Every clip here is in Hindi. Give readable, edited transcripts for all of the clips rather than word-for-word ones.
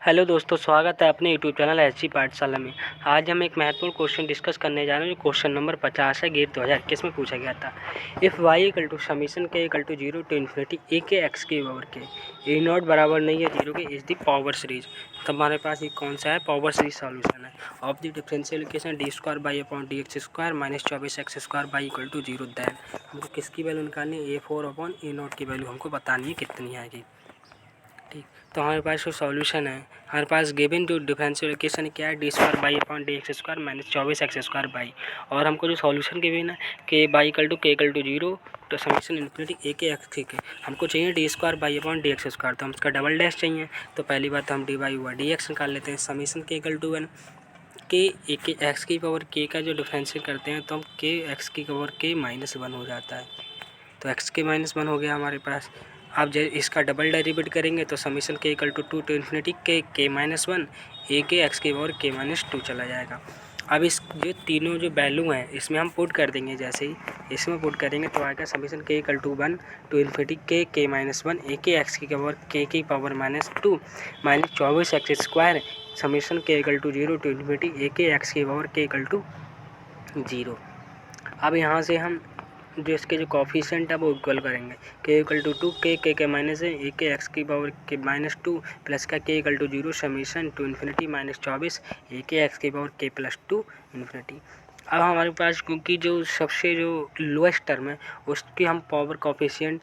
हेलो दोस्तों, स्वागत है अपने यूट्यूब चैनल एसजी पाठशाला में। आज हम एक महत्वपूर्ण क्वेश्चन डिस्कस करने जा रहे हैं जो क्वेश्चन नंबर 50 है। गेट 2021 में पूछा गया था। If y equal to summation k equal to 0 to infinity a k x की पावर के ए नॉट बराबर नहीं है 0 के इज द पावर सीरीज। तो हमारे पास ये कौन सा है? पावर सीरीज सॉल्यूशन है of the differential equation d square y upon d x square minus 24 x square y equal to 0। Then हमको किसकी वैल्यू निकालनी है? A4 अपॉन ए नॉट की वैल्यू हमको बतानी है कितनी आएगी। ठीक, तो हमारे पास जो सॉल्यूशन है, हमारे पास गिवन जो डिफरेंशियल इक्वेशन क्या है? D square y upon d x square minus 24 x square by, और हमको जो सॉल्यूशन गिवन है के बाई इक्वल टू के इक्वल टू 0 तो summation infinity a k x. ठीक है, हमको चाहिए D square y upon d x square, तो हम इसका डबल डैश चाहिए। तो पहली बात तो हम डी बाई हुआ डी एक्स निकाल लेते हैं। समीशन के इक्वल टू 1 के ए के एक्स की पावर के का जो डिफरेंशियल करते हैं तो हम के एक्स की पावर के -1 हो जाता है। तो एक्स के -1 हो गया हमारे पास। अब जब इसका डबल डेरिवेट करेंगे तो summation k equal to 2 to infinity के -1 ए के एक्स की पावर के -2 चला जाएगा। अब इस जो तीनों जो वैल्यू हैं इसमें हम पुट कर देंगे। जैसे ही इसमें पुट करेंगे तो आएगा summation k equal to 1 to infinity के -1 ए के एक्स की पावर के power -2 minus 24 x square summation k equal to 0 to infinity a k x की पावर के इक्वल टू 0। अब यहाँ से हम जो इसके जो कॉफिशेंट है वो इक्वल करेंगे। के इक्वल टू 2 के माइनस है ए के एक्स की पावर के -2 प्लस का k equal to 0 summation to infinity -24 a k x की पावर के +2 इन्फिनिटी। अब हमारे पास क्योंकि जो सबसे जो लोएस्ट टर्म है उसकी हम पावर कॉफिशिएंट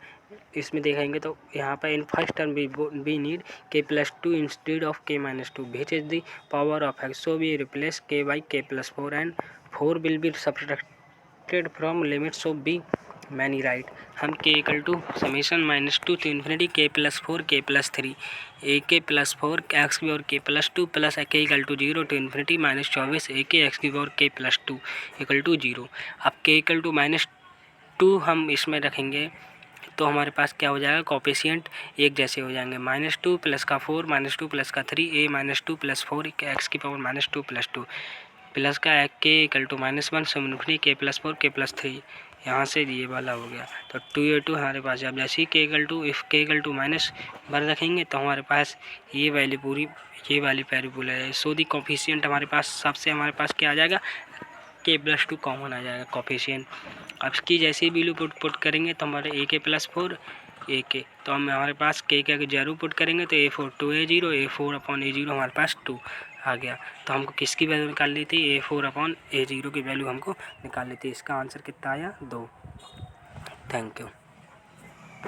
इसमें देखेंगे तो यहाँ पर in first term we need k +2 instead of k -2 which is the power of x. So we replace k by k +4 and 4 will be subtracted from limits of b many right. हम k equal to summation -2 to infinity k +4 के +3 ए के +4 एक्स की पावर के +2 प्लस के equal to 0 to infinity -24 a k x की पावर के +2 इक्वल टू 0। अब के इक्वल टू -2 हम इसमें रखेंगे तो हमारे पास क्या हो जाएगा? कॉफिशिएंट एक जैसे हो जाएंगे। -2 प्लस का 4 -2 प्लस का 3 ए -2 प्लस 4 एक्स की पावर -2 प्लस 2 प्लस का के इक्वल टू -1 समीकरण के +4 के +3 यहाँ से ये वाला हो गया। तो 2 हमारे पास अब जैसे ही के इक्वल टू इफ़ के इक्वल टू -1 रखेंगे तो हमारे पास ये वैल्यू पूरी ये वाली पैराबोला है। सो दी कॉफिशिएंट हमारे पास सबसे हमारे पास क्या आ जाएगा? के +2 कॉमन आ जाएगा कॉफिशिएंट। अब इसकी जैसे ही वैल्यू पुट करेंगे तो हमारे ए के +4 ए के तो हम हमारे पास के 0 पुट करेंगे तो A4 2 A0 A4 upon A0 हमारे पास 2 आ गया। तो हमको किसकी वैल्यू निकाल ली थी? A4 अपॉन A0 की वैल्यू हमको निकाल ली थी। इसका आंसर कितना आया? 2। Thank you.